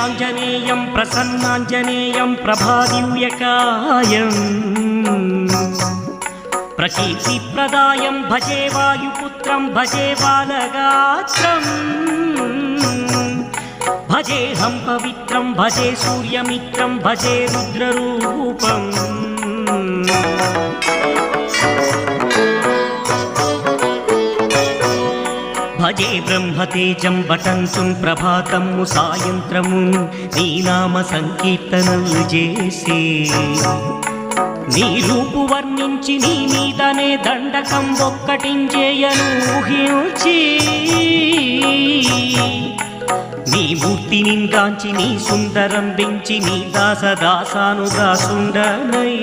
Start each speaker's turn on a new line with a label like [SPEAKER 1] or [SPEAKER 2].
[SPEAKER 1] శ్రీరాంజనేయం ప్రసన్నాంజనేయం ప్రభాదివ్యకాయం ప్రకీర్తిప్రదాయం భజే వాయుపుత్రం భజే బాలగాత్రం భజేహం పవిత్రం భజే సూర్యమిత్రం భజే రుద్రరూపం భజే బ్రహ్మతేజం వటంతుం ప్రభాతము సాయంత్రము నీ నామ సంకీర్తనలు చేసే నీ రూపు వర్ణించి నీ మీదనే దండకం ఒక్కటించేయను ఊహించి నీ మూర్తిని గాంచి నీ సుందరం పెంచి నీ దాసదాసానుగా సుండనై